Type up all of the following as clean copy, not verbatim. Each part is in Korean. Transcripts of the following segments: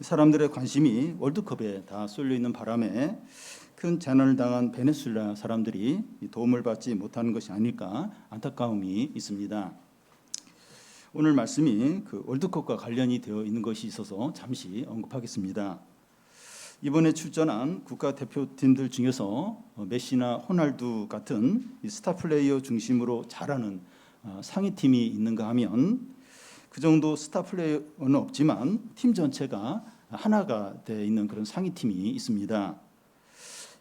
사람들의 관심이 월드컵에 다 쏠려 있는 바람에 큰 재난을 당한 베네수엘라 사람들이 도움을 받지 못하는 것이 아닐까 안타까움이 있습니다. 오늘 말씀이 그 월드컵과 관련이 되어 있는 것이 있어서 잠시 언급하겠습니다. 이번에 출전한 국가대표팀들 중에서 메시나 호날두 같은 스타 플레이어 중심으로 잘하는 상위팀이 있는가 하면 그 정도 스타 플레이어는 없지만 팀 전체가 하나가 되어 있는 그런 상위팀이 있습니다.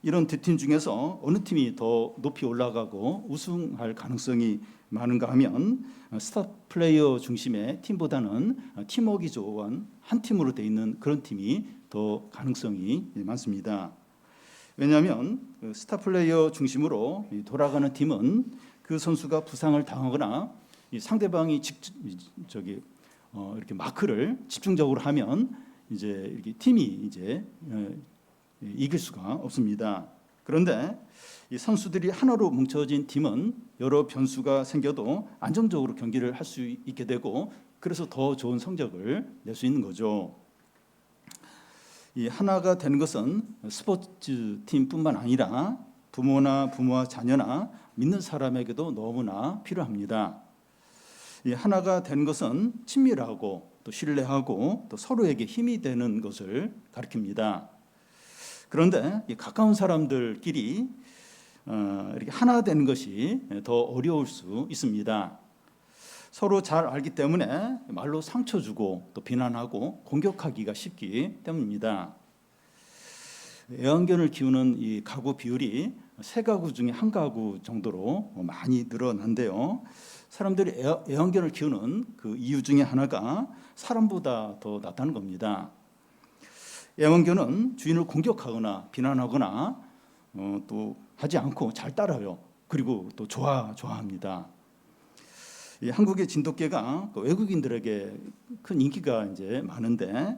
이런 두 팀 중에서 어느 팀이 더 높이 올라가고 우승할 가능성이 많은가 하면 스타 플레이어 중심의 팀보다는 팀워크가 좋은 한 팀으로 되어 있는 그런 팀이 더 가능성이 많습니다. 왜냐하면 스타 플레이어 중심으로 돌아가는 팀은 그 선수가 부상을 당하거나 상대방이 이렇게 마크를 집중적으로 하면 이제 이렇게 팀이 이제 이길 수가 없습니다. 그런데 이 선수들이 하나로 뭉쳐진 팀은 여러 변수가 생겨도 안정적으로 경기를 할 수 있게 되고 그래서 더 좋은 성적을 낼 수 있는 거죠. 이 하나가 되는 것은 스포츠 팀뿐만 아니라 부모와 자녀나 믿는 사람에게도 너무나 필요합니다. 이 하나가 되는 것은 친밀하고 또 신뢰하고 또 서로에게 힘이 되는 것을 가리킵니다. 그런데 이 가까운 사람들끼리 이렇게 하나 되는 것이 더 어려울 수 있습니다. 서로 잘 알기 때문에 말로 상처 주고 또 비난하고 공격하기가 쉽기 때문입니다. 애완견을 키우는 이 가구 비율이 3가구 중에 1가구 정도로 많이 늘어난대요. 사람들이 애완견을 키우는 그 이유 중에 하나가 사람보다 더 낫다는 겁니다. 애완견은 주인을 공격하거나 비난하거나 또 하지 않고 잘 따라요. 그리고 또 좋아합니다. 이 한국의 진돗개가 외국인들에게 큰 인기가 이제 많은데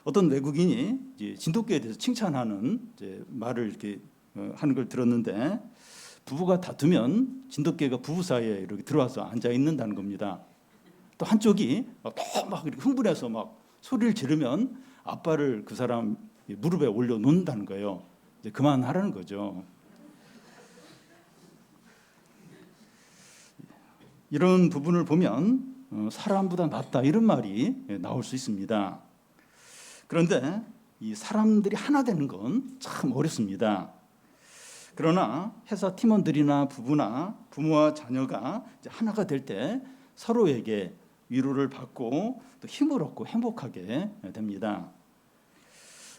어떤 외국인이 이제 진돗개에 대해서 칭찬하는 이제 말을 이렇게 하는 걸 들었는데 부부가 다투면 진돗개가 부부 사이에 이렇게 들어와서 앉아 있는다는 겁니다. 또 한쪽이 막 이렇게 흥분해서 막 소리를 지르면 아빠를 그 사람 무릎에 올려 놓는다는 거예요. 이제 그만하라는 거죠. 이런 부분을 보면 사람보다 낫다 이런 말이 나올 수 있습니다. 그런데 이 사람들이 하나 되는 건 참 어렵습니다. 그러나 회사 팀원들이나 부부나 부모와 자녀가 이제 하나가 될 때 서로에게 위로를 받고 또 힘을 얻고 행복하게 됩니다.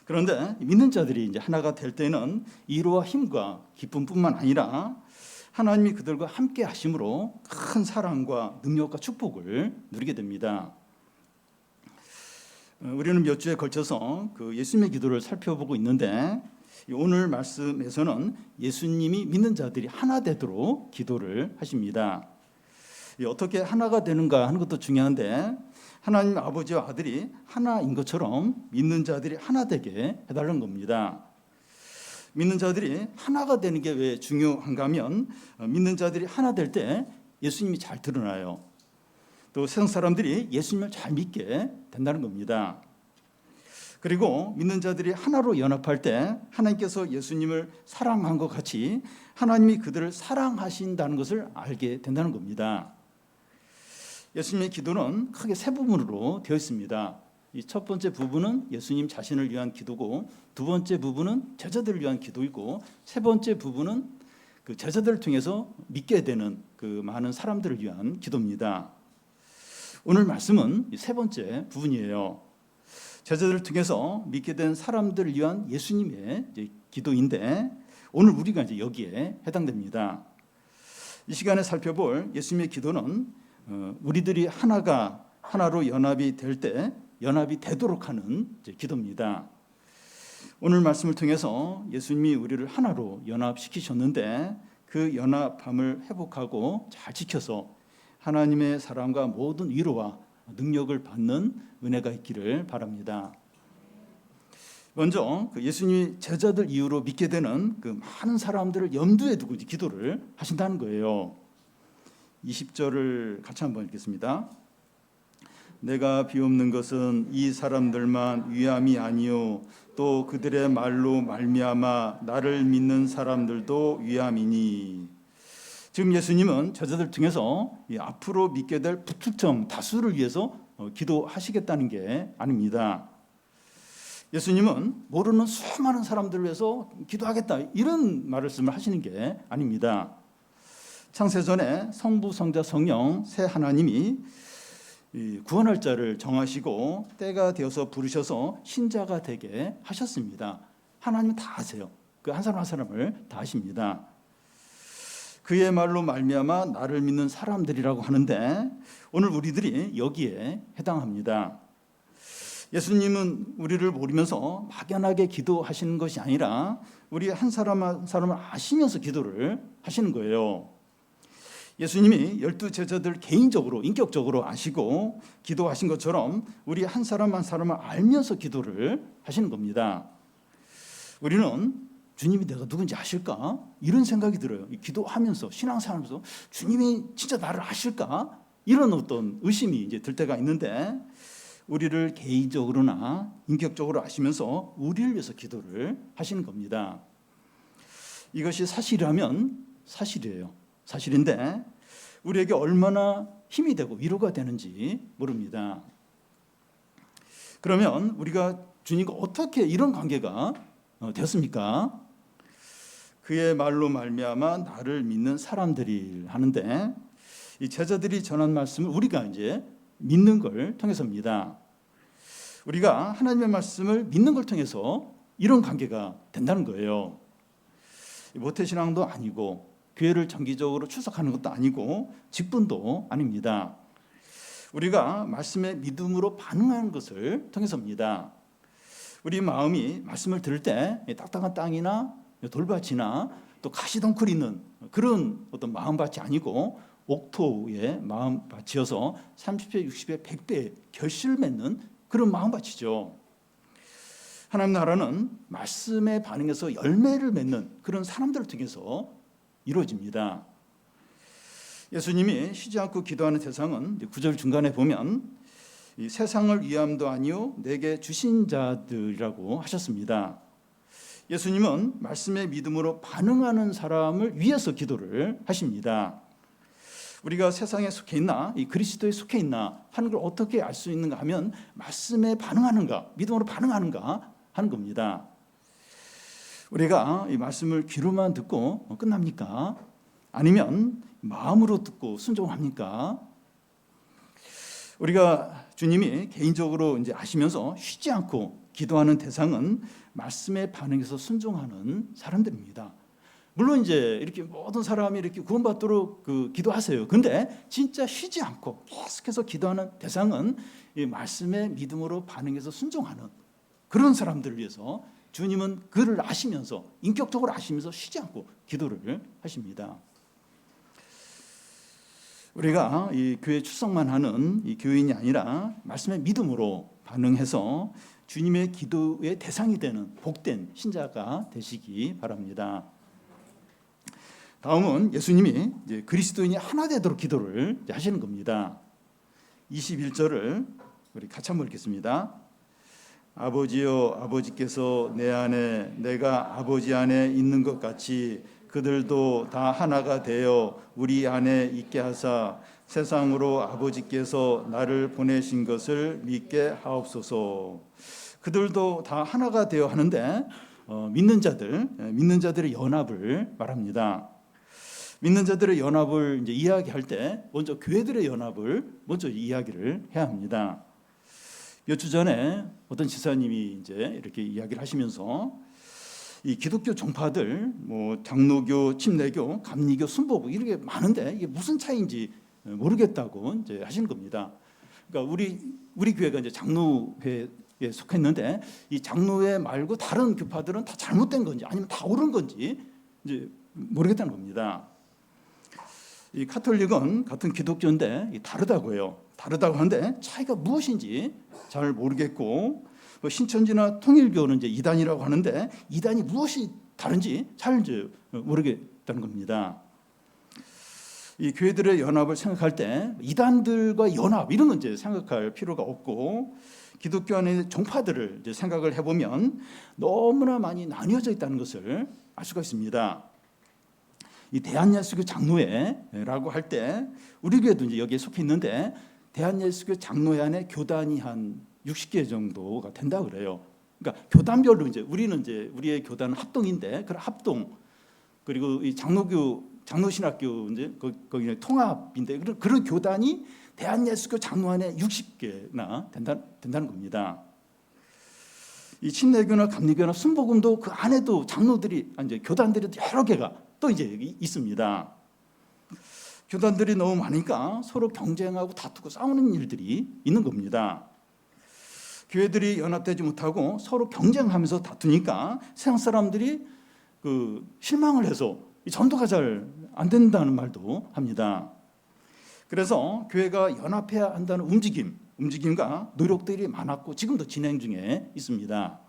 그런데 믿는 자들이 이제 하나가 될 때는 위로와 힘과 기쁨뿐만 아니라 하나님이 그들과 함께 하심으로 큰 사랑과 능력과 축복을 누리게 됩니다. 우리는 몇 주에 걸쳐서 그 예수님의 기도를 살펴보고 있는데 오늘 말씀에서는 예수님이 믿는 자들이 하나 되도록 기도를 하십니다. 어떻게 하나가 되는가 하는 것도 중요한데 하나님 아버지와 아들이 하나인 것처럼 믿는 자들이 하나 되게 해달라는 겁니다. 믿는 자들이 하나가 되는 게 왜 중요한가 하면 믿는 자들이 하나 될 때 예수님이 잘 드러나요. 또 세상 사람들이 예수님을 잘 믿게 된다는 겁니다. 그리고 믿는 자들이 하나로 연합할 때 하나님께서 예수님을 사랑한 것 같이 하나님이 그들을 사랑하신다는 것을 알게 된다는 겁니다. 예수님의 기도는 크게 3부분으로 되어 있습니다. 이 첫 번째 부분은 예수님 자신을 위한 기도고 두 번째 부분은 제자들을 위한 기도이고 세 번째 부분은 그 제자들을 통해서 믿게 되는 그 많은 사람들을 위한 기도입니다. 오늘 말씀은 세 번째 부분이에요. 제자들을 통해서 믿게 된 사람들을 위한 예수님의 기도인데 오늘 우리가 이제 여기에 해당됩니다. 이 시간에 살펴볼 예수님의 기도는 우리들이 하나로 연합이 될 때 연합이 되도록 하는 기도입니다. 오늘 말씀을 통해서 예수님이 우리를 하나로 연합시키셨는데 그 연합함을 회복하고 잘 지켜서 하나님의 사랑과 모든 위로와 능력을 받는 은혜가 있기를 바랍니다. 먼저 그 예수님이 제자들 이후로 믿게 되는 그 많은 사람들을 염두에 두고 기도를 하신다는 거예요. 20절을 같이 한번 읽겠습니다. 내가 비옵는 것은 이 사람들만 위함이 아니요 또 그들의 말로 말미암아 나를 믿는 사람들도 위함이니. 지금 예수님은 제자들 중에서 앞으로 믿게 될 부특정 다수를 위해서 기도하시겠다는 게 아닙니다. 예수님은 모르는 수많은 사람들을 위해서 기도하겠다 이런 말씀을 하시는 게 아닙니다. 창세전에 성부, 성자, 성령 세 하나님이 구원할 자를 정하시고 때가 되어서 부르셔서 신자가 되게 하셨습니다. 하나님은 다 아세요. 그 한 사람 한 사람을 다 아십니다. 그의 말로 말미암아 나를 믿는 사람들이라고 하는데 오늘 우리들이 여기에 해당합니다. 예수님은 우리를 모르면서 막연하게 기도하시는 것이 아니라 우리 한 사람 한 사람을 아시면서 기도를 하시는 거예요. 예수님이 12제자들 개인적으로 인격적으로 아시고 기도하신 것처럼 우리 한 사람 한 사람을 알면서 기도를 하시는 겁니다. 우리는 주님이 내가 누군지 아실까? 이런 생각이 들어요. 기도하면서 신앙생활하면서 주님이 진짜 나를 아실까? 이런 어떤 의심이 이제 들 때가 있는데 우리를 개인적으로나 인격적으로 아시면서 우리를 위해서 기도를 하시는 겁니다. 이것이 사실이라면 사실이에요. 사실인데 우리에게 얼마나 힘이 되고 위로가 되는지 모릅니다. 그러면 우리가 주님과 어떻게 이런 관계가 되었습니까? 그의 말로 말미암아 나를 믿는 사람들이 하는데 이 제자들이 전한 말씀을 우리가 이제 믿는 걸 통해서입니다. 우리가 하나님의 말씀을 믿는 걸 통해서 이런 관계가 된다는 거예요. 모태신앙도 아니고 교회를 정기적으로 출석하는 것도 아니고 직분도 아닙니다. 우리가 말씀에 믿음으로 반응하는 것을 통해서입니다. 우리 마음이 말씀을 들을 때 딱딱한 땅이나 돌밭이나 또 가시덩굴 있는 그런 어떤 마음밭이 아니고 옥토의 마음밭이어서 30배, 60배, 100배 결실을 맺는 그런 마음밭이죠. 하나님 나라는 말씀에 반응해서 열매를 맺는 그런 사람들을 통해서 이루어집니다. 예수님이 쉬지 않고 기도하는 대상은 9절 중간에 보면 이 세상을 위함도 아니요 내게 주신 자들이라고 하셨습니다. 예수님은 말씀의 믿음으로 반응하는 사람을 위해서 기도를 하십니다. 우리가 세상에 속해 있나 이 그리스도에 속해 있나 하는 걸 어떻게 알 수 있는가 하면 말씀에 반응하는가 믿음으로 반응하는가 하는 겁니다. 우리가 이 말씀을 귀로만 듣고 끝납니까? 아니면 마음으로 듣고 순종합니까? 우리가 주님이 개인적으로 이제 아시면서 쉬지 않고 기도하는 대상은 말씀에 반응해서 순종하는 사람들입니다. 물론 이제 이렇게 모든 사람이 이렇게 구원받도록 기도하세요. 근데 진짜 쉬지 않고 계속해서 기도하는 대상은 이 말씀에 믿음으로 반응해서 순종하는 그런 사람들을 위해서 주님은 그를 아시면서 인격적으로 아시면서 쉬지 않고 기도를 하십니다. 우리가 이 교회 출석만 하는 이 교인이 아니라 말씀의 믿음으로 반응해서 주님의 기도의 대상이 되는 복된 신자가 되시기 바랍니다. 다음은 예수님이 이제 그리스도인이 하나 되도록 기도를 하시는 겁니다. 21절을 우리 같이 한번 읽겠습니다. 아버지여 아버지께서 내 안에 내가 아버지 안에 있는 것 같이 그들도 다 하나가 되어 우리 안에 있게 하사 세상으로 아버지께서 나를 보내신 것을 믿게 하옵소서. 그들도 다 하나가 되어 하는데 믿는 자들의 연합을 말합니다. 믿는 자들의 연합을 이제 이야기할 때 먼저 교회들의 연합을 먼저 이야기를 해야 합니다. 몇 주 전에 어떤 지사님이 이제 이렇게 이야기를 하시면서 이 기독교 종파들 뭐 장로교, 침례교, 감리교, 순복음 이렇게 많은데 이게 무슨 차이인지 모르겠다고 이제 하시는 겁니다. 그러니까 우리 교회가 이제 장로회에 속했는데 이 장로회 말고 다른 교파들은 다 잘못된 건지 아니면 다 옳은 건지 이제 모르겠다는 겁니다. 이 카톨릭은 같은 기독교인데 다르다고요. 다르다고 하는데 차이가 무엇인지 잘 모르겠고 신천지나 통일교는 이제 이단이라고 하는데 이단이 무엇이 다른지 잘 이제 모르겠다는 겁니다. 이 교회들의 연합을 생각할 때 이단들과 연합 이런 건 이제 생각할 필요가 없고, 기독교 안의 종파들을 이제 생각을 해보면 너무나 많이 나뉘어져 있다는 것을 알 수가 있습니다. 이 대한예수교 장로회라고 할 때 우리 교회도 이제 여기에 속해 있는데, 대한예수교 장로회 안에 교단이 한 60개 정도가 된다 그래요. 그러니까 교단별로 이제 우리는 이제 우리의 교단은 합동인데, 그런 합동, 그리고 이 장로신학교 이제 거기 통합인데, 그런 교단이 대한예수교 장로 안에 60개나 된다는 겁니다. 이 침례교나 감리교나 순복음도 그 안에도 장로들이 이제 교단들이 여러 개가 또 이제 있습니다. 교단들이 너무 많으니까 서로 경쟁하고 다투고 싸우는 일들이 있는 겁니다. 교회들이 연합되지 못하고 서로 경쟁하면서 다투니까 세상 사람들이 실망을 해서 전도가 잘 안 된다는 말도 합니다. 그래서 교회가 연합해야 한다는 움직임과 노력들이 많았고 지금도 진행 중에 있습니다.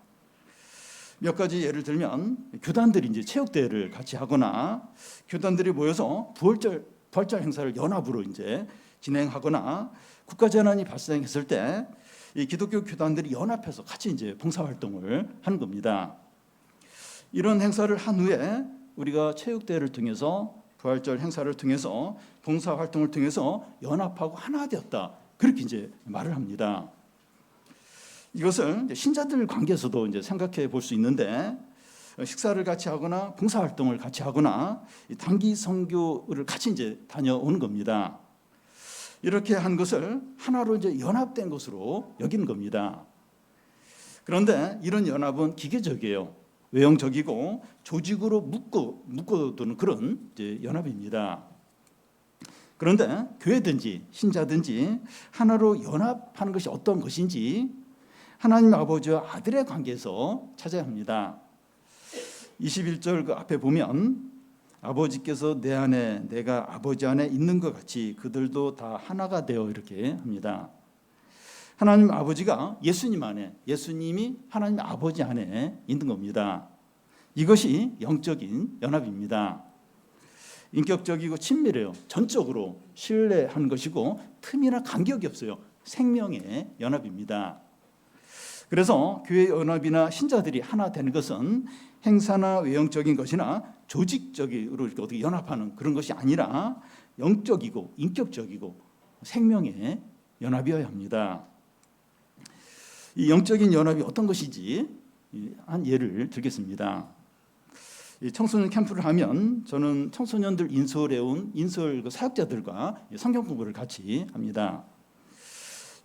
몇 가지 예를 들면, 교단들이 이제 체육대회를 같이 하거나, 교단들이 모여서 부활절 행사를 연합으로 이제 진행하거나, 국가재난이 발생했을 때 이 기독교 교단들이 연합해서 같이 이제 봉사활동을 하는 겁니다. 이런 행사를 한 후에 우리가 체육대회를 통해서, 부활절 행사를 통해서, 봉사활동을 통해서 연합하고 하나 되었다, 그렇게 이제 말을 합니다. 이것을 신자들 관계에서도 이제 생각해 볼 수 있는데, 식사를 같이 하거나 봉사활동을 같이 하거나 단기 선교를 같이 이제 다녀오는 겁니다. 이렇게 한 것을 하나로 이제 연합된 것으로 여기는 겁니다. 그런데 이런 연합은 기계적이에요. 외형적이고 조직으로 묶어두는 그런 이제 연합입니다. 그런데 교회든지 신자든지 하나로 연합하는 것이 어떤 것인지 하나님 아버지와 아들의 관계에서 찾아야 합니다. 21절 그 앞에 보면, 아버지께서 내 안에 내가 아버지 안에 있는 것 같이 그들도 다 하나가 되어, 이렇게 합니다. 하나님 아버지가 예수님 안에, 예수님이 하나님 아버지 안에 있는 겁니다. 이것이 영적인 연합입니다. 인격적이고 친밀해요. 전적으로 신뢰하는 것이고 틈이나 간격이 없어요. 생명의 연합입니다. 그래서 교회 연합이나 신자들이 하나 되는 것은 행사나 외형적인 것이나 조직적으로 이렇게 어떻게 연합하는 그런 것이 아니라 영적이고 인격적이고 생명의 연합이어야 합니다. 이 영적인 연합이 어떤 것인지 한 예를 들겠습니다. 청소년 캠프를 하면 저는 청소년들 인솔해 온 인솔 사역자들과 성경 공부를 같이 합니다.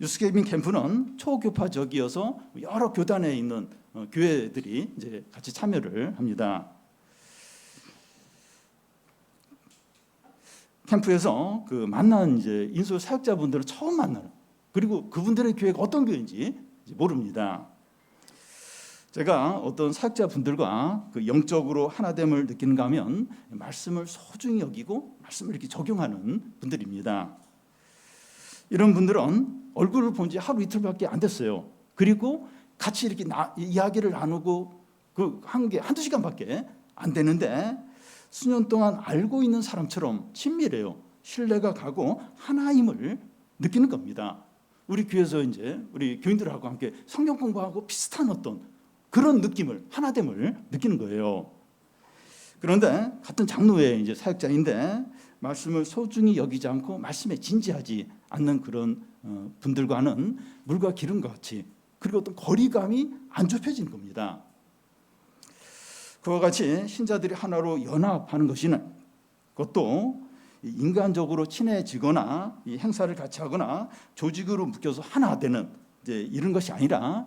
유스케이빙 캠프는 초교파적이어서 여러 교단에 있는 교회들이 이제 같이 참여를 합니다. 캠프에서 만난 이제 인솔 사역자분들을 처음 만나요. 그리고 그분들의 교회가 어떤 교회인지 모릅니다. 제가 어떤 사역자분들과 영적으로 하나됨을 느끼는가 하면 말씀을 소중히 여기고 말씀을 이렇게 적용하는 분들입니다. 이런 분들은 얼굴을 본 지 하루 이틀밖에 안 됐어요. 그리고 같이 이렇게 이야기를 나누고 한 게 한두 시간밖에 안 되는데 수년 동안 알고 있는 사람처럼 친밀해요. 신뢰가 가고 하나임을 느끼는 겁니다. 우리 교회에서 이제 우리 교인들하고 함께 성경 공부하고 비슷한 어떤 그런 느낌을, 하나됨을 느끼는 거예요. 그런데 같은 장로의 이제 사역자인데 말씀을 소중히 여기지 않고 말씀에 진지하지 않는 그런 분들과는 물과 기름과 같이, 그리고 어떤 거리감이 안 좁혀지는 겁니다. 그와 같이 신자들이 하나로 연합하는 것이는 그것도 인간적으로 친해지거나 이 행사를 같이 하거나 조직으로 묶여서 하나 되는 이제 이런 것이 아니라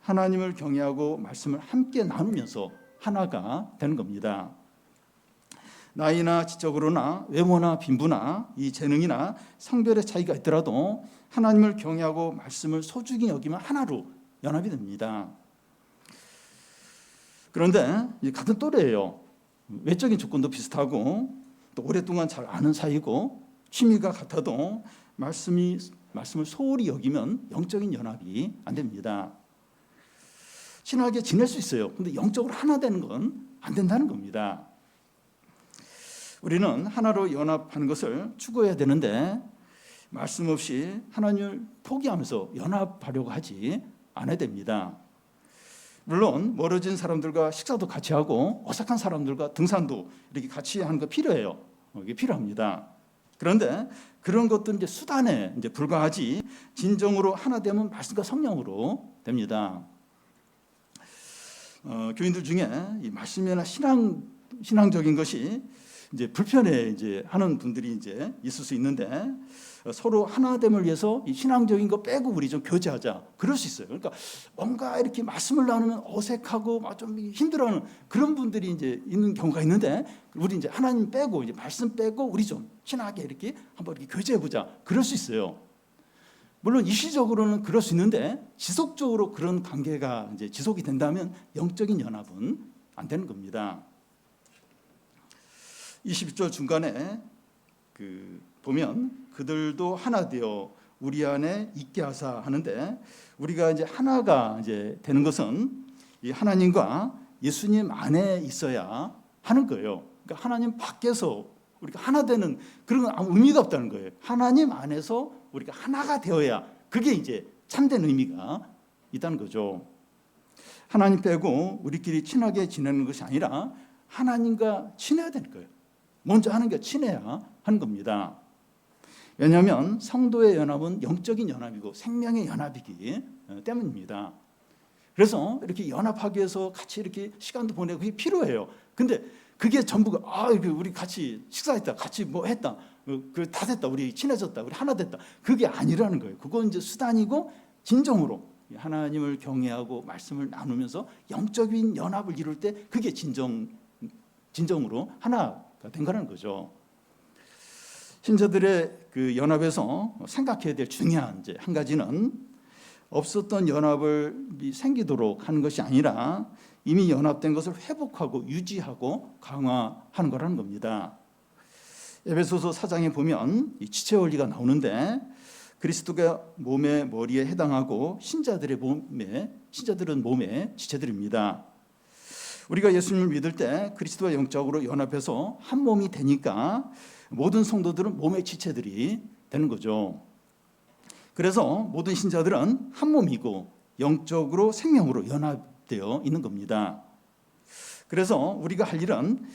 하나님을 경외하고 말씀을 함께 나누면서 하나가 되는 겁니다. 나이나 지적으로나 외모나 빈부나 이 재능이나 성별의 차이가 있더라도 하나님을 경외하고 말씀을 소중히 여기면 하나로 연합이 됩니다. 그런데 같은 또래예요. 외적인 조건도 비슷하고 또 오랫동안 잘 아는 사이고 취미가 같아도 말씀을 소홀히 여기면 영적인 연합이 안 됩니다. 친하게 지낼 수 있어요. 근데 영적으로 하나 되는 건 안 된다는 겁니다. 우리는 하나로 연합하는 것을 추구해야 되는데 말씀 없이 하나님을 포기하면서 연합하려고 하지 않아야 됩니다. 물론 멀어진 사람들과 식사도 같이 하고 어색한 사람들과 등산도 이렇게 같이 하는 거 필요해요. 이게 필요합니다. 그런데 그런 것들은 이제 수단에 이제 불과하지 진정으로 하나 되면 말씀과 성령으로 됩니다. 교인들 중에 이 말씀이나 신앙적인 것이 이제 불편해 이제 하는 분들이 이제 있을 수 있는데 서로 하나됨을 위해서 이 신앙적인 거 빼고 우리 좀 교제하자. 그럴 수 있어요. 그러니까 뭔가 이렇게 말씀을 나누면 어색하고 막 좀 힘들어하는 그런 분들이 이제 있는 경우가 있는데 우리 이제 하나님 빼고 이제 말씀 빼고 우리 좀 친하게 이렇게 한번 이렇게 교제해 보자. 그럴 수 있어요. 물론 일시적으로는 그럴 수 있는데 지속적으로 그런 관계가 이제 지속이 된다면 영적인 연합은 안 되는 겁니다. 21절 중간에 보면 그들도 하나 되어 우리 안에 있게 하사 하는데 우리가 이제 하나가 이제 되는 것은 이 하나님과 예수님 안에 있어야 하는 거예요. 그러니까 하나님 밖에서 우리가 하나 되는 그런 건 아무 의미가 없다는 거예요. 하나님 안에서 우리가 하나가 되어야 그게 이제 참된 의미가 있다는 거죠. 하나님 빼고 우리끼리 친하게 지내는 것이 아니라 하나님과 친해야 되는 거예요. 먼저 하는 게 친해야 하는 겁니다. 왜냐하면 성도의 연합은 영적인 연합이고 생명의 연합이기 때문입니다. 그래서 이렇게 연합하기 위해서 같이 이렇게 시간도 보내고 그게 필요해요. 근데 그게 전부가 우리 같이 식사했다, 같이 뭐 했다, 다 됐다, 우리 친해졌다, 우리 하나 됐다. 그게 아니라는 거예요. 그건 이제 수단이고 진정으로 하나님을 경외하고 말씀을 나누면서 영적인 연합을 이룰 때 그게 진정으로 하나가 된 거라는 거죠. 신자들의 그 연합에서 생각해야 될 중요한 이제 한 가지는 없었던 연합을 생기도록 하는 것이 아니라 이미 연합된 것을 회복하고 유지하고 강화하는 거라는 겁니다. 에베소서 4장에 보면 이 지체 원리가 나오는데 그리스도가 몸의 머리에 해당하고 신자들은 몸의 지체들입니다. 우리가 예수님을 믿을 때 그리스도와 영적으로 연합해서 한 몸이 되니까 모든 성도들은 몸의 지체들이 되는 거죠. 그래서 모든 신자들은 한 몸이고 영적으로 생명으로 연합되어 있는 겁니다. 그래서 우리가 할 일은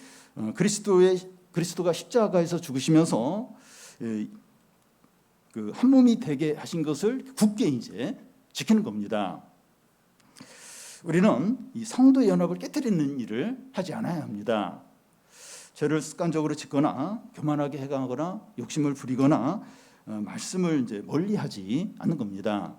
그리스도가 십자가에서 죽으시면서 그 한 몸이 되게 하신 것을 굳게 이제 지키는 겁니다. 우리는 이 성도의 연합을 깨뜨리는 일을 하지 않아야 합니다. 죄를 습관적으로 짓거나 교만하게 행하거나 욕심을 부리거나 말씀을 이제 멀리하지 않는 겁니다.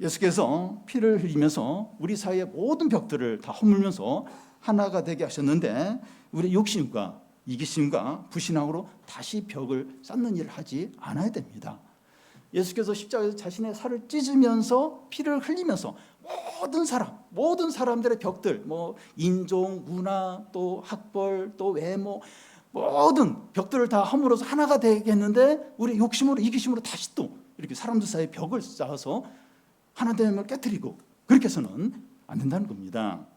예수께서 피를 흘리면서 우리 사이의 모든 벽들을 다 허물면서 하나가 되게 하셨는데 우리 욕심과 이기심과 불신앙으로 다시 벽을 쌓는 일을 하지 않아야 됩니다. 예수께서 십자가에서 자신의 살을 찢으면서 피를 흘리면서 모든 사람들의 벽들, 뭐 인종, 문화, 또 학벌, 또 외모, 모든 벽들을 다 허물어서 하나가 되게 했는데 우리 욕심으로 이기심으로 다시 또 이렇게 사람들 사이에 벽을 쌓아서 하나됨을 깨뜨리고 그렇게 해서는 안 된다는 겁니다.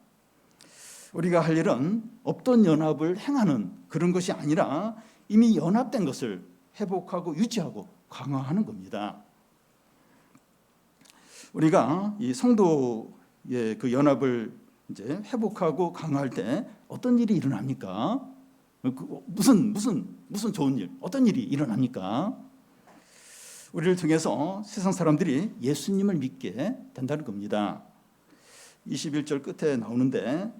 우리가 할 일은 없던 연합을 행하는 그런 것이 아니라 이미 연합된 것을 회복하고 유지하고 강화하는 겁니다. 우리가 이 성도의 그 연합을 이제 회복하고 강화할 때 어떤 일이 일어납니까? 무슨 좋은 일, 어떤 일이 일어납니까? 우리를 통해서 세상 사람들이 예수님을 믿게 된다는 겁니다. 21절 끝에 나오는데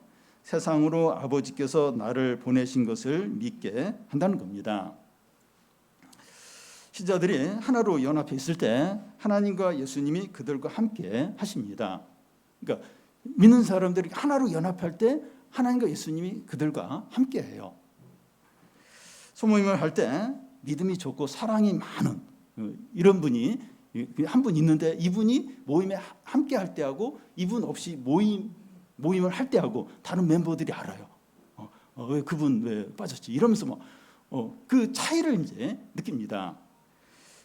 세상으로 아버지께서 나를 보내신 것을 믿게 한다는 겁니다. 신자들이 하나로 연합해 있을 때 하나님과 예수님이 그들과 함께 하십니다. 그러니까 믿는 사람들이 하나로 연합할 때 하나님과 예수님이 그들과 함께 해요. 소모임을 할 때 믿음이 좋고 사랑이 많은 이런 분이 한 분 있는데 이분이 모임에 함께 할 때하고 이분 없이 모임을 할 때하고 다른 멤버들이 알아요. 왜 그분 왜 빠졌지? 이러면서 그 차이를 이제 느낍니다.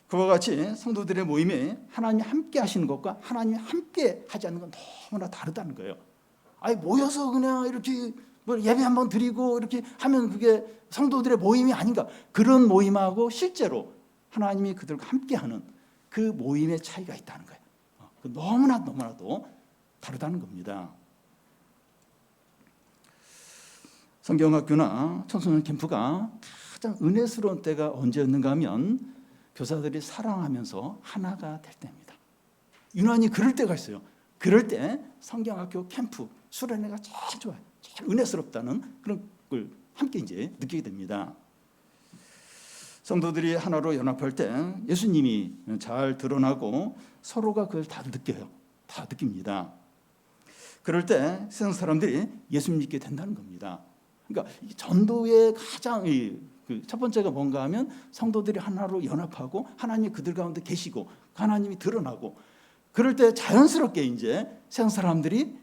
그와 같이 성도들의 모임에 하나님이 함께 하시는 것과 하나님이 함께 하지 않는 건 너무나 다르다는 거예요. 아니 모여서 그냥 이렇게 뭐 예배 한번 드리고 이렇게 하면 그게 성도들의 모임이 아닌가. 그런 모임하고 실제로 하나님이 그들과 함께하는 그 모임의 차이가 있다는 거예요. 너무나도 다르다는 겁니다. 성경학교나 청소년 캠프가 가장 은혜스러운 때가 언제였는가 하면 교사들이 사랑하면서 하나가 될 때입니다. 유난히 그럴 때가 있어요. 그럴 때 성경학교 캠프 수련회가 제일 좋아요. 제일 은혜스럽다는 그런 걸 함께 이제 느끼게 됩니다. 성도들이 하나로 연합할 때 예수님이 잘 드러나고 서로가 그걸 다 느껴요. 다 느낍니다. 그럴 때 세상 사람들이 예수 믿게 된다는 겁니다. 그러니까 전도의 가장 첫 번째가 뭔가 하면 성도들이 하나로 연합하고 하나님이 그들 가운데 계시고 하나님이 드러나고 그럴 때 자연스럽게 이제 세상 사람들이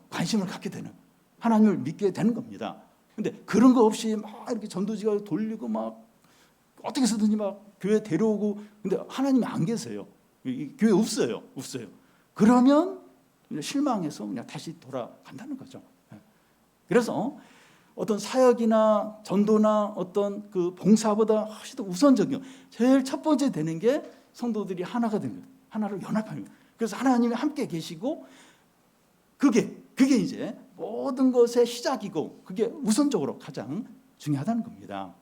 관심을 갖게 되는 하나님을 믿게 되는 겁니다. 근데 그런 거 없이 막 이렇게 전도지가 돌리고 막 어떻게 해서든지 막 교회 데려오고 근데 하나님이 안 계세요. 교회 없어요. 그러면 실망해서 그냥 다시 돌아간다는 거죠. 그래서 어떤 사역이나 전도나 어떤 그 봉사보다 훨씬 더 우선적이요. 제일 첫 번째 되는 게 성도들이 하나가 되는 거예요. 하나로 연합하는 거예요. 그래서 하나님이 함께 계시고 그게 이제 모든 것의 시작이고 그게 우선적으로 가장 중요하다는 겁니다.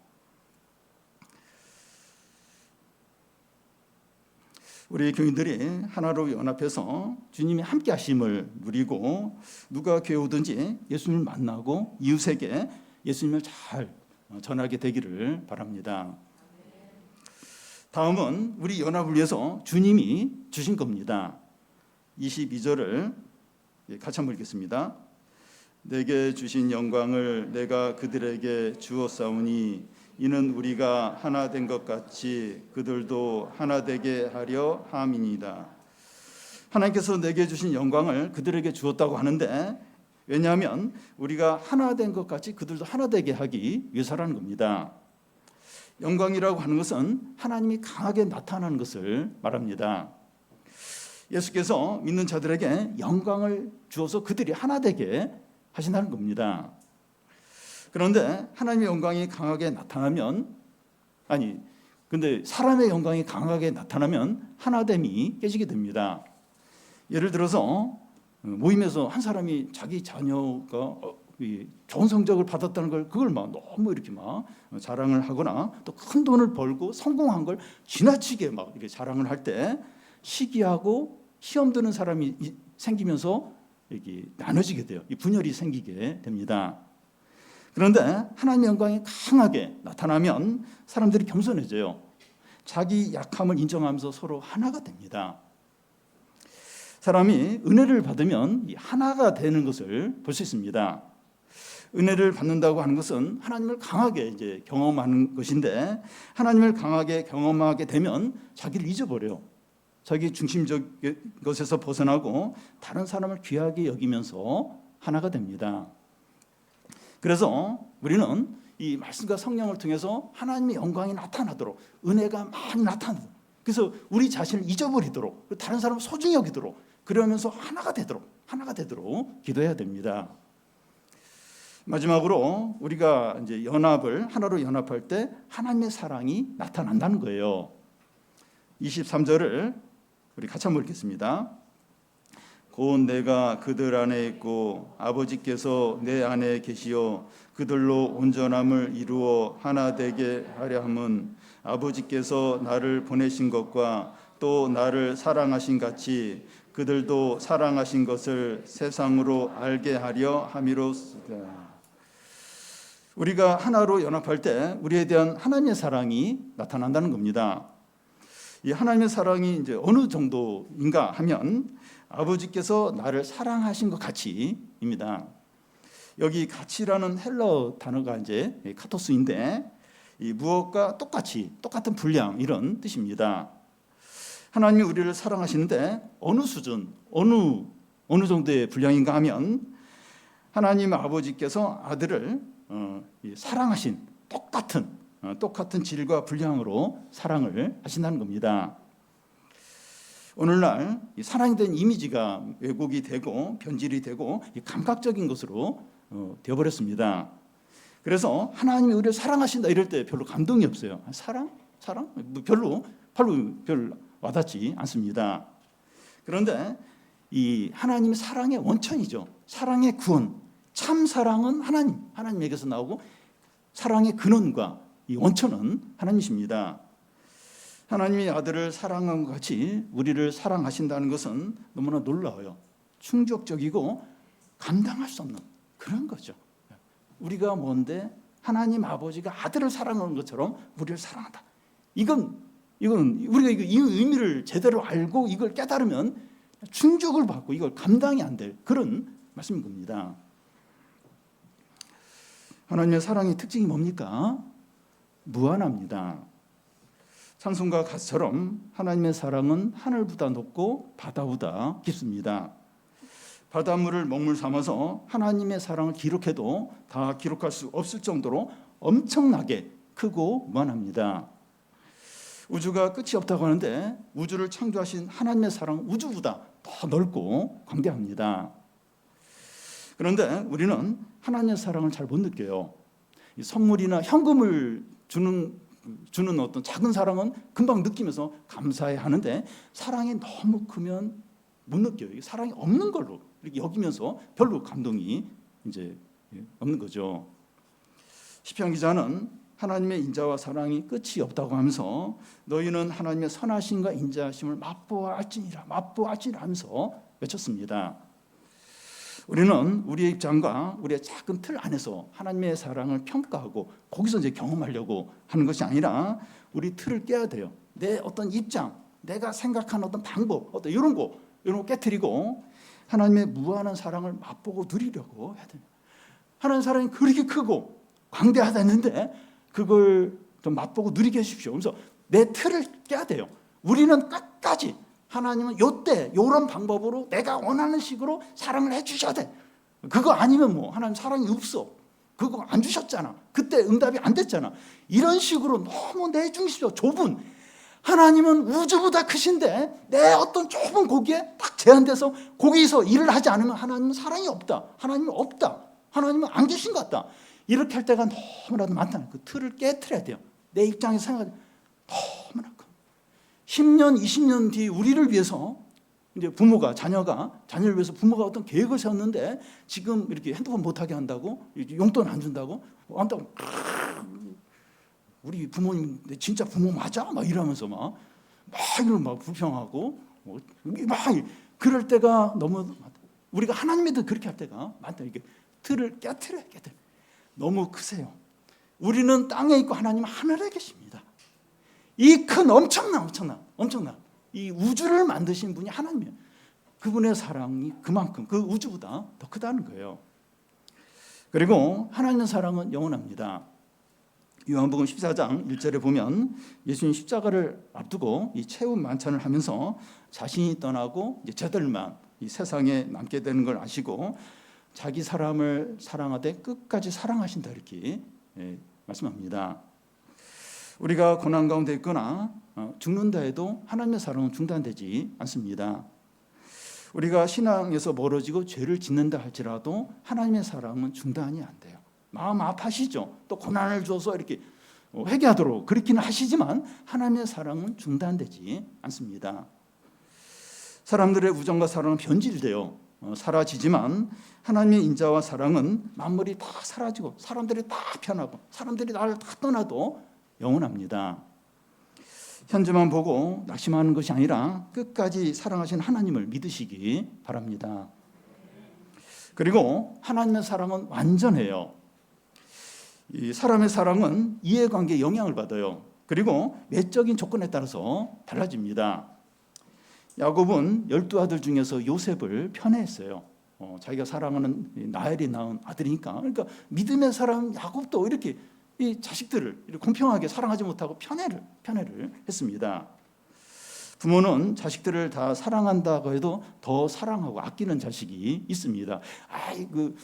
우리 교인들이 하나로 연합해서 주님이 함께 하심을 누리고 누가 교회 오든지 예수님을 만나고 이웃에게 예수님을 잘 전하게 되기를 바랍니다. 다음은 우리 연합을 위해서 주님이 주신 겁니다. 22절을 같이 한번 읽겠습니다. 내게 주신 영광을 내가 그들에게 주었사오니 이는 우리가 하나 된 것 같이 그들도 하나 되게 하려 함이니이다. 하나님께서 내게 주신 영광을 그들에게 주었다고 하는데 왜냐하면 우리가 하나 된 것 같이 그들도 하나 되게 하기 위해서라는 겁니다. 영광이라고 하는 것은 하나님이 강하게 나타나는 것을 말합니다. 예수께서 믿는 자들에게 영광을 주어서 그들이 하나 되게 하신다는 겁니다. 그런데 하나님의 영광이 강하게 나타나면 근데 사람의 영광이 강하게 나타나면 하나됨이 깨지게 됩니다. 예를 들어서 모임에서 한 사람이 자기 자녀가 좋은 성적을 받았다는 걸 그걸 막 너무 이렇게 막 자랑을 하거나 또 큰 돈을 벌고 성공한 걸 지나치게 막 이렇게 자랑을 할 때 시기하고 시험 드는 사람이 생기면서 이렇게 나눠지게 돼요. 이 분열이 생기게 됩니다. 그런데 하나님의 영광이 강하게 나타나면 사람들이 겸손해져요. 자기 약함을 인정하면서 서로 하나가 됩니다. 사람이 은혜를 받으면 하나가 되는 것을 볼 수 있습니다. 은혜를 받는다고 하는 것은 하나님을 강하게 이제 경험하는 것인데 하나님을 강하게 경험하게 되면 자기를 잊어버려요. 자기 중심적 것에서 벗어나고 다른 사람을 귀하게 여기면서 하나가 됩니다. 그래서 우리는 이 말씀과 성령을 통해서 하나님의 영광이 나타나도록 은혜가 많이 나타나도록 그래서 우리 자신을 잊어버리도록 다른 사람을 소중히 여기도록 그러면서 하나가 되도록 기도해야 됩니다. 마지막으로 우리가 이제 하나로 연합할 때 하나님의 사랑이 나타난다는 거예요. 23절을 우리 같이 한번 읽겠습니다. 곧 내가 그들 안에 있고 아버지께서 내 안에 계시어 그들로 온전함을 이루어 하나 되게 하려 함은 아버지께서 나를 보내신 것과 또 나를 사랑하신 같이 그들도 사랑하신 것을 세상으로 알게 하려 함이로소이다. 우리가 하나로 연합할 때 우리에 대한 하나님의 사랑이 나타난다는 겁니다. 이 하나님의 사랑이 이제 어느 정도인가 하면 아버지께서 나를 사랑하신 것 같이입니다. 여기 같이라는 헬라어 단어가 이제 카토스인데 이 무엇과 똑같은 분량 이런 뜻입니다. 하나님이 우리를 사랑하시는데 어느 수준, 어느 정도의 분량인가 하면 하나님 아버지께서 아들을 사랑하신 똑같은 질과 분량으로 사랑을 하신다는 겁니다. 오늘날 사랑에 대한 이미지가 왜곡이 되고 변질이 되고 감각적인 것으로 되어버렸습니다. 그래서 하나님이 우리를 사랑하신다 이럴 때 별로 감동이 없어요. 사랑? 별로 와닿지 않습니다. 그런데 이 하나님의 사랑의 원천이죠. 사랑의 구원, 참 사랑은 하나님에게서 나오고 사랑의 근원과 이 원천은 하나님이십니다. 하나님의 아들을 사랑한 것 같이 우리를 사랑하신다는 것은 너무나 놀라워요. 충격적이고 감당할 수 없는 그런 거죠. 우리가 뭔데 하나님 아버지가 아들을 사랑하는 것처럼 우리를 사랑한다. 이건 우리가 이 의미를 제대로 알고 이걸 깨달으면 충격을 받고 이걸 감당이 안 될 그런 말씀인 겁니다. 하나님의 사랑의 특징이 뭡니까? 무한합니다. 찬송가 가사처럼 하나님의 사랑은 하늘보다 높고 바다보다 깊습니다. 바닷물을 먹물 삼아서 하나님의 사랑을 기록해도 다 기록할 수 없을 정도로 엄청나게 크고 무한합니다. 우주가 끝이 없다고 하는데 우주를 창조하신 하나님의 사랑은 우주보다 더 넓고 광대합니다. 그런데 우리는 하나님의 사랑을 잘 못 느껴요. 선물이나 현금을 주는 어떤 작은 사랑은 금방 느끼면서 감사해야 하는데 사랑이 너무 크면 못 느껴요. 사랑이 없는 걸로 이렇게 여기면서 별로 감동이 이제 없는 거죠. 시편 기자는 하나님의 인자와 사랑이 끝이 없다고 하면서 너희는 하나님의 선하심과 인자하심을 맛보아할지니라 하면서 외쳤습니다. 우리는 우리의 입장과 우리의 작은 틀 안에서 하나님의 사랑을 평가하고 거기서 이제 경험하려고 하는 것이 아니라 우리 틀을 깨야 돼요. 내 어떤 입장, 내가 생각하는 어떤 방법, 어떤 이런 거 깨트리고 하나님의 무한한 사랑을 맛보고 누리려고 해야 됩니다. 하나님의 사랑이 그렇게 크고 광대하다 했는데 그걸 좀 맛보고 누리게 해주십시오. 그래서 내 틀을 깨야 돼요. 우리는 끝까지 하나님은 요때 요런 방법으로 내가 원하는 식으로 사랑을 해주셔야 돼. 그거 아니면 뭐 하나님 사랑이 없어. 그거 안 주셨잖아. 그때 응답이 안 됐잖아. 이런 식으로 너무 내 중심이죠. 좁은 하나님은 우주보다 크신데 내 어떤 좁은 거기에 딱 제한돼서 거기서 일을 하지 않으면 하나님은 사랑이 없다. 하나님은 없다. 하나님은 안 계신 것 같다. 이렇게 할 때가 너무나도 많다는 그 틀을 깨트려야 돼요. 내 입장에서 생각하지 너무나 큰 10년, 20년 뒤 우리를 위해서 이제 자녀를 위해서 부모가 어떤 계획을 세웠는데 지금 이렇게 핸드폰 못하게 한다고 용돈 안 준다고 한다고 우리 부모님 진짜 부모 맞아? 막 이러면서 막 불평하고 막 그럴 때가 너무 많다. 우리가 하나님에도 그렇게 할 때가 많다. 이게 틀을 깨트려야 돼. 너무 크세요. 우리는 땅에 있고 하나님은 하늘에 계십니다. 이 큰 엄청나 이 우주를 만드신 분이 하나님이에요. 그분의 사랑이 그만큼 그 우주보다 더 크다는 거예요. 그리고 하나님의 사랑은 영원합니다. 요한복음 14장 1절에 보면 예수님 십자가를 앞두고 이 채운 만찬을 하면서 자신이 떠나고 이제 저들만 이 세상에 남게 되는 걸 아시고 자기 사람을 사랑하되 끝까지 사랑하신다 이렇게 말씀합니다. 우리가 고난 가운데 있거나 죽는다 해도 하나님의 사랑은 중단되지 않습니다. 우리가 신앙에서 멀어지고 죄를 짓는다 할지라도 하나님의 사랑은 중단이 안 돼요. 마음 아파하시죠. 또 고난을 줘서 이렇게 회개하도록 그렇기는 하시지만 하나님의 사랑은 중단되지 않습니다. 사람들의 우정과 사랑은 변질돼요. 사라지지만 하나님의 인자와 사랑은 만물이 다 사라지고 사람들이 다 변하고 사람들이 나를 다 떠나도 영원합니다. 현재만 보고 낙심하는 것이 아니라 끝까지 사랑하신 하나님을 믿으시기 바랍니다. 그리고 하나님의 사랑은 완전해요. 이 사람의 사랑은 이해관계에 영향을 받아요. 그리고 외적인 조건에 따라서 달라집니다. 야곱은 12아들 중에서 요셉을 편애했어요. 자기가 사랑하는 라헬이 낳은 아들이니까. 그러니까 믿음의 사람 야곱도 이렇게 이 자식들을 이렇게 공평하게 사랑하지 못하고 편애를 했습니다. 부모는 자식들을 다 사랑한다고 해도 더 사랑하고 아끼는 자식이 있습니다. 그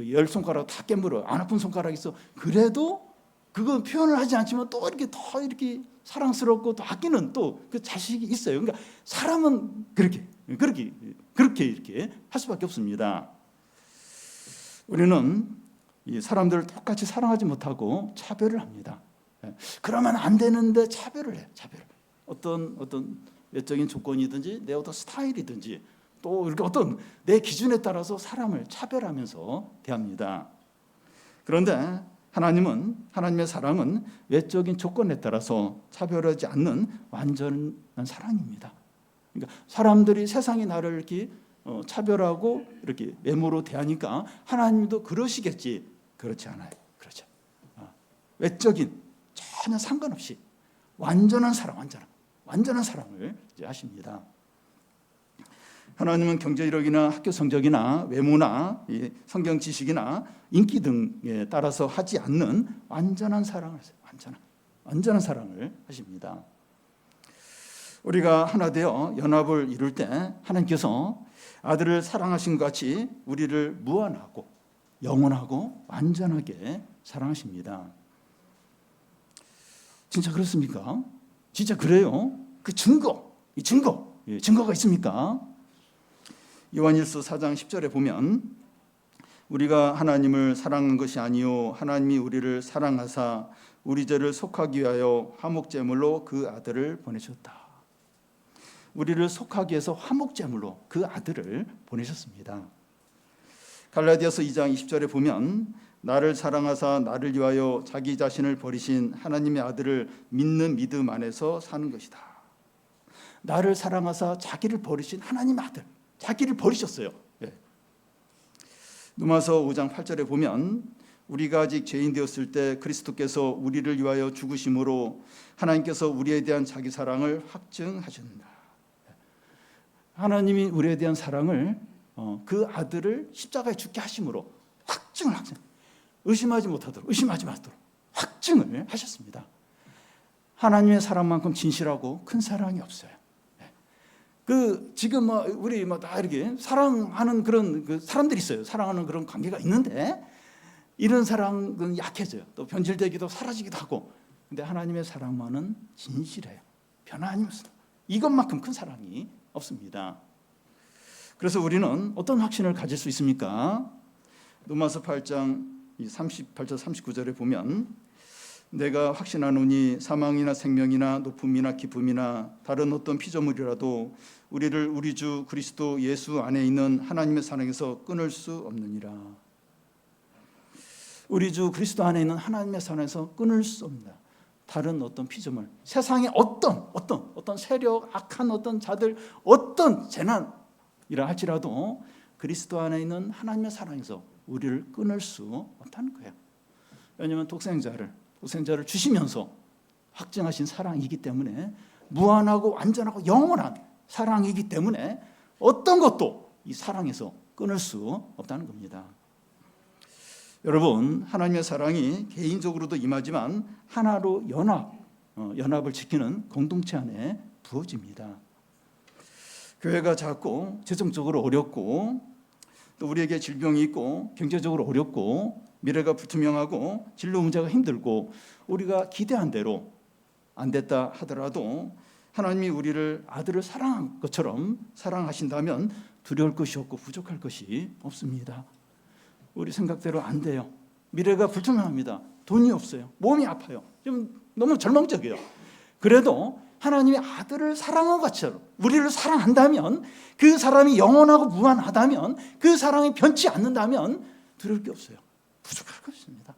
열 손가락 다 깨물어 안 아픈 손가락 있어. 그래도 그거 표현을 하지 않지만 또 이렇게 더 이렇게 사랑스럽고 또 아끼는 또 그 자식이 있어요. 그러니까 사람은 그렇게 이렇게 할 수밖에 없습니다. 우리는 이 사람들을 똑같이 사랑하지 못하고 차별을 합니다. 그러면 안 되는데 차별을 해요. 차별. 어떤 외적인 조건이든지 내 어떤 스타일이든지 또 이렇게 어떤 내 기준에 따라서 사람을 차별하면서 대합니다. 그런데 하나님의 사랑은 외적인 조건에 따라서 차별하지 않는 완전한 사랑입니다. 그러니까 사람들이 세상이 나를 이렇게 차별하고 이렇게 외모로 대하니까 하나님도 그러시겠지. 그렇지 않아요. 그렇죠. 외적인 전혀 상관없이 완전한 사랑을 이제 하십니다. 하나님은 경제 이력이나 학교 성적이나 외모나 성경 지식이나 인기 등에 따라서 하지 않는 완전한 사랑을 하세요. 완전한 사랑을 하십니다. 우리가 하나 되어 연합을 이룰 때 하나님께서 아들을 사랑하신 것 같이 우리를 무한하고 영원하고 완전하게 사랑하십니다. 진짜 그렇습니까? 진짜 그래요? 그 증거가 있습니까? 요한일서 4장 10절에 보면 우리가 하나님을 사랑한 것이 아니요 하나님이 우리를 사랑하사 우리 죄를 속하기 위하여 화목제물로 그 아들을 보내셨다. 우리를 속하기 위해서 화목제물로 그 아들을 보내셨습니다. 갈라디아서 2장 20절에 보면 나를 사랑하사 나를 위하여 자기 자신을 버리신 하나님의 아들을 믿는 믿음 안에서 사는 것이다. 나를 사랑하사 자기를 버리신 하나님의 아들, 자기를 버리셨어요. 누가서 5장 8절에 보면 우리가 아직 죄인 되었을 때 그리스도께서 우리를 위하여 죽으심으로 하나님께서 우리에 대한 자기 사랑을 확증하셨다. 하나님이 우리에 대한 사랑을 그 아들을 십자가에 죽게 하심으로 확증을 의심하지 마도록 확증을 하셨습니다. 하나님의 사랑만큼 진실하고 큰 사랑이 없어요. 지금 우리 다 이렇게 사랑하는 그런 사람들이 있어요. 사랑하는 그런 관계가 있는데 이런 사랑은 약해져요. 또 변질되기도 사라지기도 하고. 근데 하나님의 사랑만은 진실해요. 변함없습니다. 이것만큼 큰 사랑이 없습니다. 그래서 우리는 어떤 확신을 가질 수 있습니까? 로마서 8장 38절 39절에 보면 내가 확신하노니 사망이나 생명이나 높음이나 깊음이나 다른 어떤 피조물이라도 우리를 우리 주 그리스도 예수 안에 있는 하나님의 사랑에서 끊을 수 없느니라. 우리 주 그리스도 안에 있는 하나님의 사랑에서 끊을 수 없다. 다른 어떤 피조물, 세상의 어떤 세력, 악한 어떤 자들, 어떤 재난이라 할지라도 그리스도 안에 있는 하나님의 사랑에서 우리를 끊을 수 없다는 거예요. 왜냐하면 독생자를 주시면서 확증하신 사랑이기 때문에 무한하고 완전하고 영원한 사랑이기 때문에 어떤 것도 이 사랑에서 끊을 수 없다는 겁니다. 여러분, 하나님의 사랑이 개인적으로도 임하지만 하나로 연합을 지키는 공동체 안에 부어집니다. 교회가 작고 재정적으로 어렵고 또 우리에게 질병이 있고 경제적으로 어렵고 미래가 불투명하고 진로 문제가 힘들고 우리가 기대한 대로 안 됐다 하더라도 하나님이 우리를 아들을 사랑한 것처럼 사랑하신다면 두려울 것이 없고 부족할 것이 없습니다. 우리 생각대로 안 돼요. 미래가 불투명합니다. 돈이 없어요. 몸이 아파요. 좀 너무 절망적이에요. 그래도 하나님이 아들을 사랑한 것처럼 우리를 사랑한다면, 그 사람이 영원하고 무한하다면, 그 사랑이 변치 않는다면 두려울 게 없어요. 부족할 것입니다.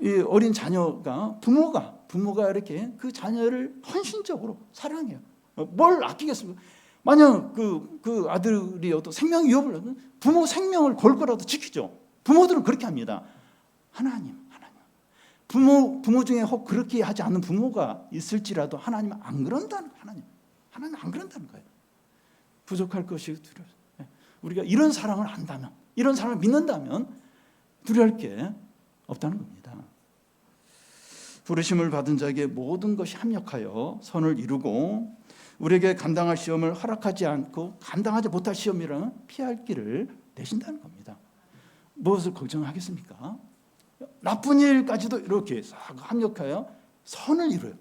이 어린 자녀가 부모가 이렇게 그 자녀를 헌신적으로 사랑해요. 뭘 아끼겠습니까? 만약 그 아들이 어떤 생명 위협을 하면 부모 생명을 걸 거라도 지키죠. 부모들은 그렇게 합니다. 하나님. 부모 중에 혹 그렇게 하지 않는 부모가 있을지라도 하나님은 안 그런다는 거예요. 하나님 안 그런다는 거예요. 부족할 것이 두려워요. 우리가 이런 사랑을 한다면, 이런 사랑을 믿는다면 두려울 게 없다는 겁니다. 부르심을 받은 자에게 모든 것이 합력하여 선을 이루고 우리에게 감당할 시험을 허락하지 않고 감당하지 못할 시험이라는 피할 길을 내신다는 겁니다. 무엇을 걱정하겠습니까? 나쁜 일까지도 이렇게 합력하여 선을 이루어요.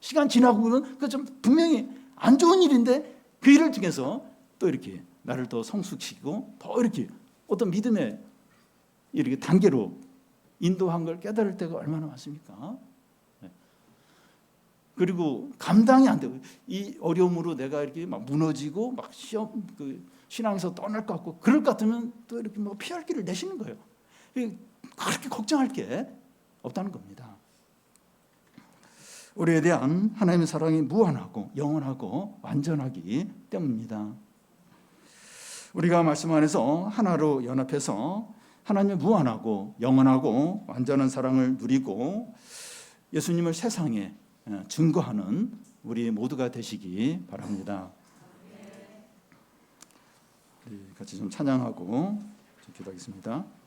시간 지나고 보면 그 좀 분명히 안 좋은 일인데 그 일을 통해서 또 이렇게 나를 더 성숙시키고 더 이렇게 어떤 믿음의 이렇게 단계로 인도한 걸 깨달을 때가 얼마나 많습니까? 그리고 감당이 안 되고 이 어려움으로 내가 이렇게 막 무너지고 막 신앙에서 떠날 것 같고 그럴 것 같으면 또 이렇게 뭐 피할 길을 내시는 거예요. 그렇게 걱정할 게 없다는 겁니다. 우리에 대한 하나님의 사랑이 무한하고 영원하고 완전하기 때문입니다. 우리가 말씀 안에서 하나로 연합해서 하나님의 무한하고 영원하고 완전한 사랑을 누리고 예수님을 세상에 증거하는 우리 모두가 되시기 바랍니다. 우리 같이 좀 찬양하고 좀 기도하겠습니다.